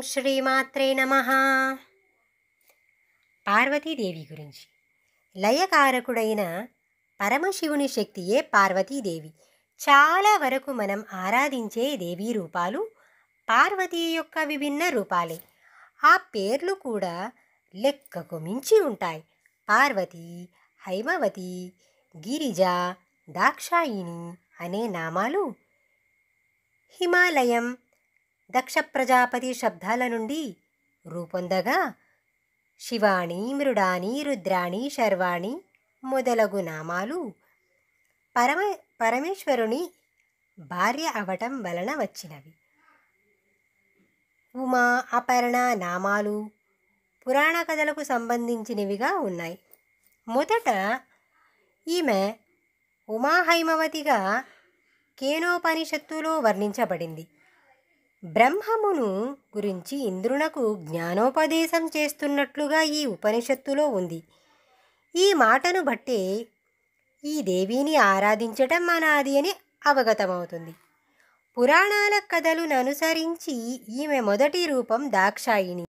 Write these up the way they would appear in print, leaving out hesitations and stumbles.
శ్రీమాత్రే నమః. పార్వతీదేవి గురించి. లయకారకుడైన పరమశివుని శక్తియే పార్వతీదేవి. చాలా వరకు మనం ఆరాధించే దేవీ రూపాలు పార్వతీ యొక్క విభిన్న రూపాలే. ఆ పేర్లు కూడా లెక్కకు మించి ఉంటాయి. పార్వతి, హైమవతి, గిరిజ, దాక్షాయిణి అనే నామాలు హిమాలయం, దక్ష ప్రజాపతి శబ్దాల నుండి రూపొందగా శివాణి, మృడాని, రుద్రాణి, శర్వాణి మొదలగు నామాలు పరమేశ్వరుని భార్య అవటం వలన వచ్చినవి. ఉమా, అపర్ణ నామాలు పురాణ కథలకు సంబంధించినవిగా ఉన్నాయి. మొదట ఈమె ఉమాహైమవతిగా కేనోపనిషత్తులో వర్ణించబడింది. బ్రహ్మమును గురించి ఇంద్రునకు జ్ఞానోపదేశం చేస్తున్నట్లుగా ఈ ఉపనిషత్తులో ఉంది. ఈ మాటను బట్టే ఈ దేవిని ఆరాధించటం అనాది అని అవగతమవుతుంది. పురాణాల కథలను అనుసరించి ఈమె మొదటి రూపం దాక్షాయిణి.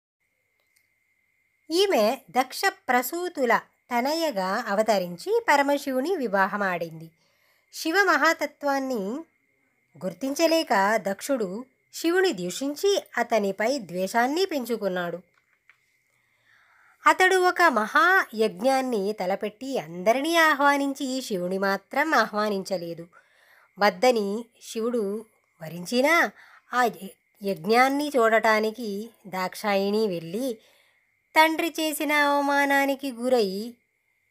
ఈమె దక్ష ప్రసూతుల తనయగా అవతరించి పరమశివుని వివాహమాడింది. శివ మహాతత్వాన్ని గుర్తించలేక దక్షుడు శివుని దూషించి అతనిపై ద్వేషాన్ని పెంచుకున్నాడు. అతడు ఒక మహాయజ్ఞాన్ని తలపెట్టి అందరినీ ఆహ్వానించి శివుని మాత్రం ఆహ్వానించలేదు. వద్దని శివుడు వరించినా ఆ యజ్ఞాన్ని చూడటానికి దాక్షాయిణి వెళ్ళి తండ్రి చేసిన అవమానానికి గురై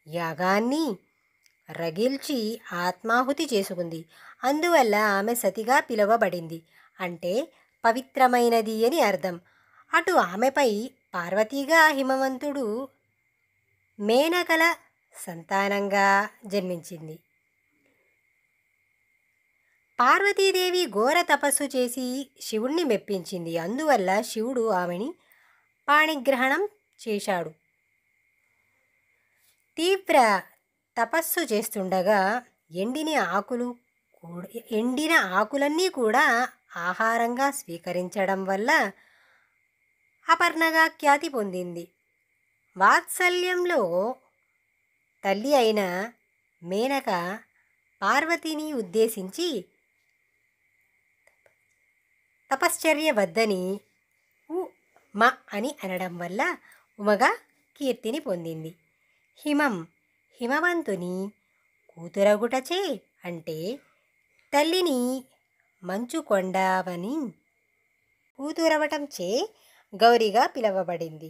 యాగాన్ని రగిల్చి ఆత్మాహుతి చేసుకుంది. అందువల్ల ఆమె సతిగా పిలువబడింది. అంటే పవిత్రమైనది అని అర్థం. అటు ఆమెపై పార్వతీగా హిమవంతుడు మేనకల సంతానంగా జన్మించింది. పార్వతీదేవి ఘోర తపస్సు చేసి శివుణ్ణి మెప్పించింది. అందువల్ల శివుడు ఆమెని పాణిగ్రహణం చేశాడు. తీవ్ర తపస్సు చేస్తుండగా ఎండిన ఆకులన్నీ కూడా ఆహారంగా స్వీకరించడం వల్ల అపర్ణగా ఖ్యాతి పొందింది. వాత్సల్యంలో తల్లి అయిన మేనక పార్వతిని ఉద్దేశించి తపశ్చర్య వద్దని ఉమ అని అనడం వల్ల ఉమగా కీర్తిని పొందింది. హిమవంతుని కూతురగుటచే అంటే తల్లిని మంచుకొండవని కూతురవటంచే గౌరిగా పిలువబడింది.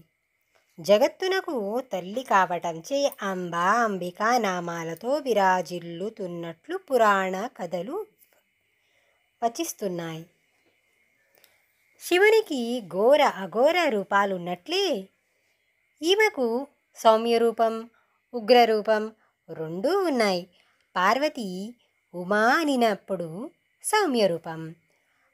జగత్తునకు తల్లి కావటంచే అంబా, అంబిక నామాలతో విరాజిల్లుతున్నట్లు పురాణ కథలు వచిస్తున్నాయి. శివునికి ఘోర అఘోర రూపాలున్నట్లే ఈమెకు సౌమ్యరూపం, ఉగ్రరూపం రెండూ ఉన్నాయి. పార్వతి ఉమా అనినప్పుడు సౌమ్యరూపం.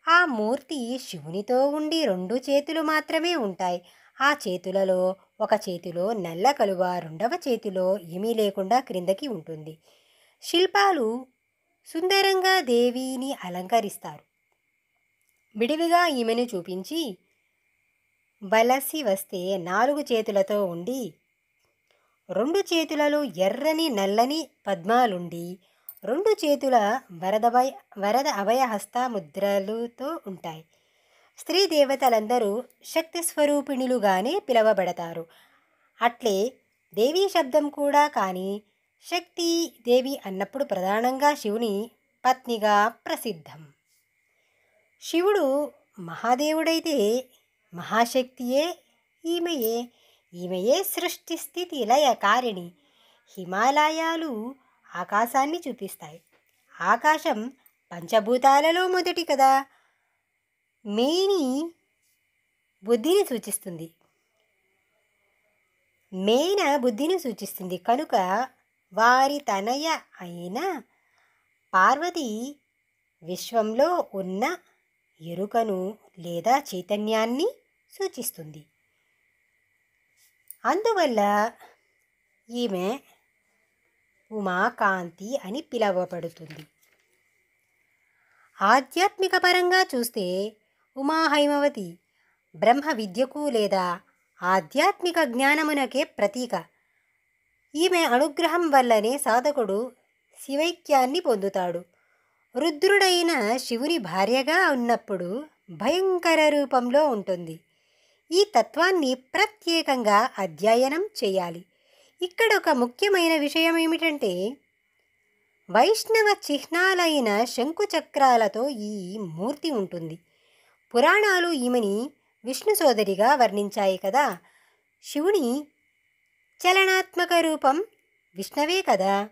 ఆ మూర్తి శివునితో ఉండి 2 చేతులు మాత్రమే ఉంటాయి. ఆ చేతులలో ఒక చేతిలో నల్ల కలువ, రెండవ చేతిలో ఏమీ లేకుండా క్రిందకి ఉంటుంది. శిల్పాలు సుందరంగా దేవిని అలంకరిస్తారు. విడివిగా ఈమెను చూపించి వలసి వస్తే 4 చేతులతో ఉండి 2 చేతులలో ఎర్రని నల్లని పద్మాలుండి 2 చేతుల వరద అభయహస్త ముద్రలతో ఉంటాయి. స్త్రీ దేవతలందరూ శక్తి స్వరూపిణులుగానే పిలువబడతారు. అట్లే దేవీ శబ్దం కూడా కానీ శక్తి దేవి అన్నప్పుడు ప్రధానంగా శివుని పత్నిగా ప్రసిద్ధం. శివుడు మహాదేవుడైతే మహాశక్తియే ఈమెయే సృష్టి స్థితి లయ కారిణి. హిమాలయాలు ఆకాశాన్ని చూపిస్తాయి. ఆకాశం పంచభూతాలలో మొదటి కదా. మేని బుద్ధిని సూచిస్తుంది. కనుక వారి తనయ అయిన పార్వతి విశ్వంలో ఉన్న ఎరుకను లేదా చైతన్యాన్ని సూచిస్తుంది. అందువల్ల ఈమె ఉమాకాంతి అని పిలువబడుతుంది. ఆధ్యాత్మిక పరంగా చూస్తే ఉమాహైమవతి బ్రహ్మ విద్యకు లేదా ఆధ్యాత్మిక జ్ఞానమునకే ప్రతీక. ఈమె అనుగ్రహం వల్లనే సాధకుడు శివైక్యాన్ని పొందుతాడు. రుద్రుడైన శివుని భార్యగా ఉన్నప్పుడు భయంకర రూపంలో ఉంటుంది. ఈ తత్వాన్ని ప్రత్యేకంగా అధ్యయనం చేయాలి. ఇక్కడ ఒక ముఖ్యమైన విషయం ఏమిటంటే, వైష్ణవ చిహ్నాలైన శంకుచక్రాలతో ఈ మూర్తి ఉంటుంది. పురాణాలు ఈమెని విష్ణు సోదరిగా వర్ణించాయి కదా. శివుని చలనాత్మక రూపం విష్ణవే కదా.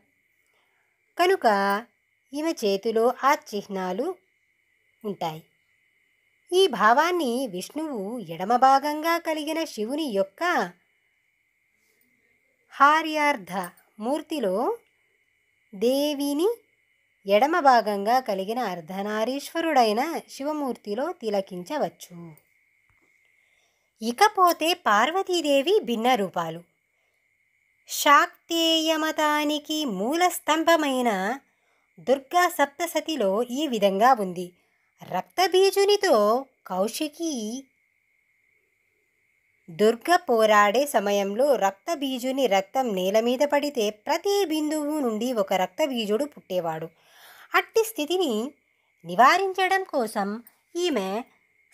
కనుక ఈమె చేతిలో ఆ చిహ్నాలు ఉంటాయి. ఈ భావాన్ని విష్ణువు ఎడమ భాగంగా కలిగిన శివుని యొక్క హార్యార్ధ మూర్తిలో, దేవిని ఎడమ భాగంగా కలిగిన అర్ధనారీశ్వరుడైన శివమూర్తిలో తిలకించవచ్చు. ఇకపోతే పార్వతీదేవి భిన్న రూపాలు. శాక్తేయ మతానికి మూల స్తంభమైన దుర్గా సప్తసతిలో ఈ విధంగా ఉంది. రక్తబీజునితో కౌశికి దుర్గ పోరాడే సమయంలో రక్తబీజుని రక్తం నేల మీద పడితే ప్రతి బిందువు నుండి ఒక రక్తబీజుడు పుట్టేవాడు. అట్టి స్థితిని నివారించడం కోసం ఈమె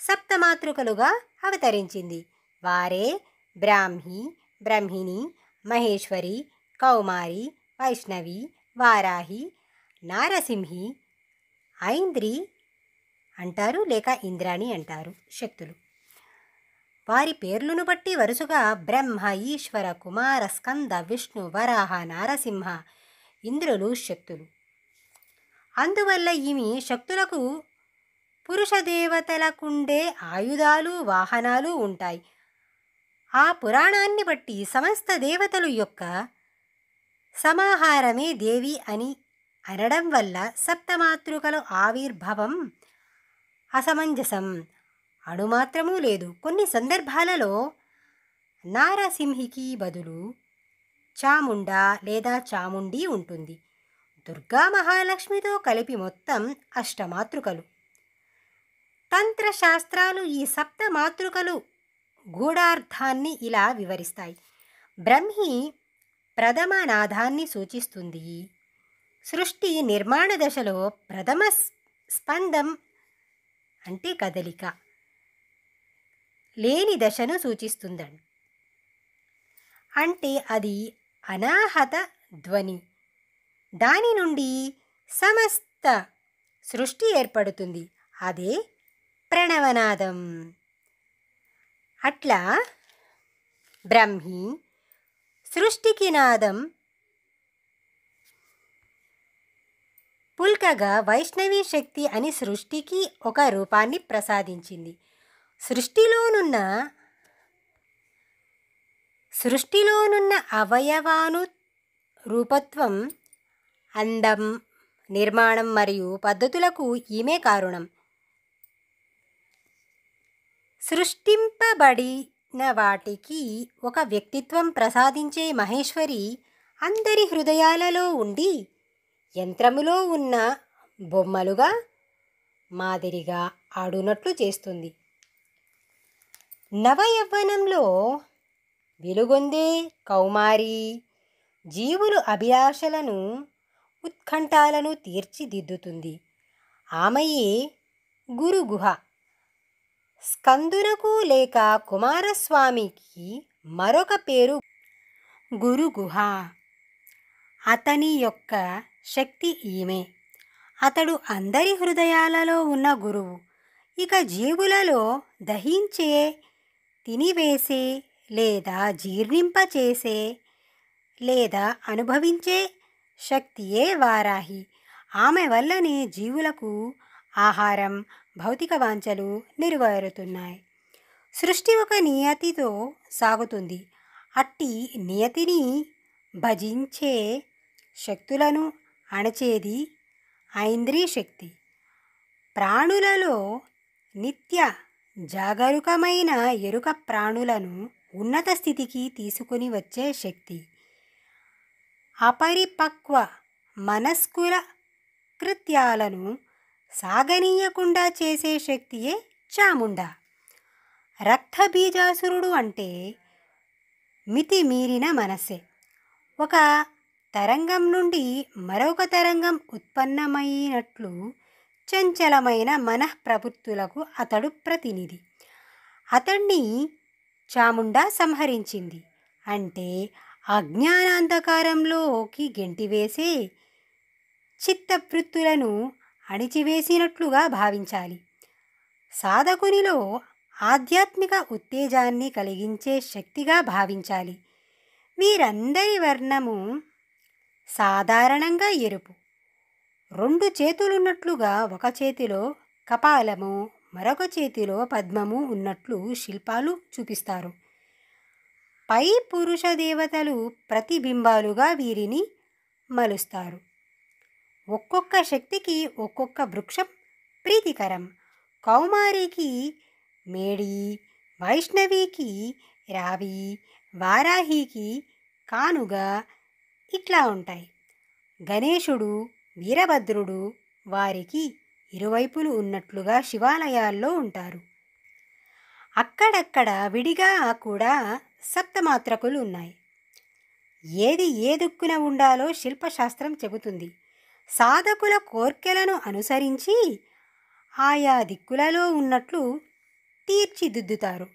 సప్తమాతృకలుగా అవతరించింది. వారే బ్రాహ్మి, బ్రహ్మిణి, మహేశ్వరి, కౌమారి, వైష్ణవి, వారాహి, నారసింహి, ఐంద్రి అంటారు, లేక ఇంద్రాణి అంటారు శక్తులు. వారి పేర్లను బట్టి వరుసగా బ్రహ్మ, ఈశ్వర, కుమార, స్కంద, విష్ణు, వరాహ, నారసింహ, ఇంద్రులు శక్తులు. అందువల్ల ఈమె శక్తులకు పురుష దేవతలకుండే ఆయుధాలు, వాహనాలు ఉంటాయి. ఆ పురాణాన్ని బట్టి సమస్త దేవతలు యొక్క సమాహారమే దేవి అని అనడం వల్ల సప్తమాతృకల ఆవిర్భావం అసమంజసం అణుమాత్రమూ లేదు. కొన్ని సందర్భాలలో నారసింహికి బదులు చాముండా లేదా చాముండి ఉంటుంది. దుర్గా మహాలక్ష్మితో కలిపి మొత్తం అష్టమాతృకలు. తంత్రశాస్త్రాలు ఈ సప్తమాతృకలు గూఢార్థాన్ని ఇలా వివరిస్తాయి. బ్రహ్మి ప్రథమ నాదాన్ని సూచిస్తుంది. సృష్టి నిర్మాణ దశలో ప్రథమ స్పందం అంటే కదలిక లేని దశను సూచిస్తుందండి. అంటే అది అనాహత ధ్వని. దాని నుండి సమస్త సృష్టి ఏర్పడుతుంది. అదే ప్రణవనాదం. అట్లా బ్రహ్మి సృష్టికి నాదం పుల్కగా వైష్ణవీ శక్తి అని సృష్టికి ఒక రూపాన్ని ప్రసాదించింది. సృష్టిలోనున్న అవయవాను రూపత్వం, అందం, నిర్మాణం మరియు పద్ధతులకు ఈమె కారణం. సృష్టింపబడిన వాటికి ఒక వ్యక్తిత్వం ప్రసాదించే మహేశ్వరి అందరి హృదయాలలో ఉండి యంత్రములో ఉన్న బొమ్మలుగా మాదిరిగా ఆడునట్లు చేస్తుంది. నవయవ్వనంలో వెలుగొందే కౌమారి జీవులు అభిలాషలను, ఉత్కంఠాలను తీర్చిదిద్దుతుంది. ఆమెయే గురుగుహ. స్కందునకు లేక కుమారస్వామికి మరొక పేరు గురుగుహ. అతని యొక్క శక్తి ఈమె. అతడు అందరి హృదయాలలో ఉన్న గురువు. ఇక జీవులలో దహించే, తినివేసే లేదా జీర్ణింపచేసే లేదా అనుభవించే శక్తియే వారాహి. ఆమె వల్లనే జీవులకు ఆహారం, భౌతిక వాంఛలు నెరవేరుతున్నాయి. సృష్టి ఒక నియతితో సాగుతుంది. అట్టి నియతిని భజించే శక్తులను అణచేది ఐంద్రీ శక్తి. ప్రాణులలో నిత్య జాగరూకమైన ఎరుక ప్రాణులను ఉన్నత స్థితికి తీసుకుని వచ్చే శక్తి. అపరిపక్వ మనస్కుల కృత్యాలను సాగనీయకుండా చేసే శక్తియే చాముండా. రక్తబీజాసురుడు అంటే మితిమీరిన మనస్సే. ఒక తరంగం నుండి మరొక తరంగం ఉత్పన్నమైనట్లు చంచలమైన మనఃప్రవృత్తులకు అతడు ప్రతినిధి. అతణ్ణి చాముండా సంహరించింది అంటే అజ్ఞానాంధకారంలోకి గెంటివేసే చిత్తవృత్తులను అణిచివేసినట్లుగా భావించాలి. సాధకునిలో ఆధ్యాత్మిక ఉత్తేజాన్ని కలిగించే శక్తిగా భావించాలి. వీరందరి వర్ణము సాధారణంగా ఎరుపు. 2 చేతులున్నట్లుగా ఒక చేతిలో కపాలము మరొక చేతిలో పద్మము ఉన్నట్లు శిల్పాలు చూపిస్తారు. పై పురుష దేవతలు ప్రతిబింబాలుగా వీరిని మలుస్తారు. ఒక్కొక్క శక్తికి ఒక్కొక్క వృక్షం ప్రీతికరం. కౌమారికి మేడి, వైష్ణవికి రావి, వారాహికి కానుగ ఇట్లా ఉంటాయి. గణేశుడు, వీరభద్రుడు వారికి ఇరువైపులు ఉన్నట్లుగా శివాలయాల్లో ఉంటారు. అక్కడక్కడ విడిగా కూడా సప్తమాత్రకులు ఉన్నాయి. ఏది ఏ దిక్కున ఉండాలో శిల్పశాస్త్రం చెబుతుంది. సాధకుల కోర్కెలను అనుసరించి ఆయా దిక్కులలో ఉన్నట్లు తీర్చిదిద్దుతారు.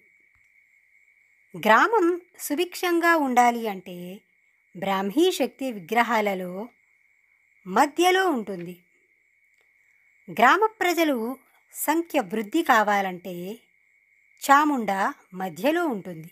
గ్రామం సుభిక్షంగా ఉండాలి అంటే బ్రాహ్మీ శక్తి విగ్రహాలలో మధ్యలో ఉంటుంది. గ్రామ ప్రజలు సంఖ్య వృద్ధి కావాలంటే చాముండ మధ్యలో ఉంటుంది.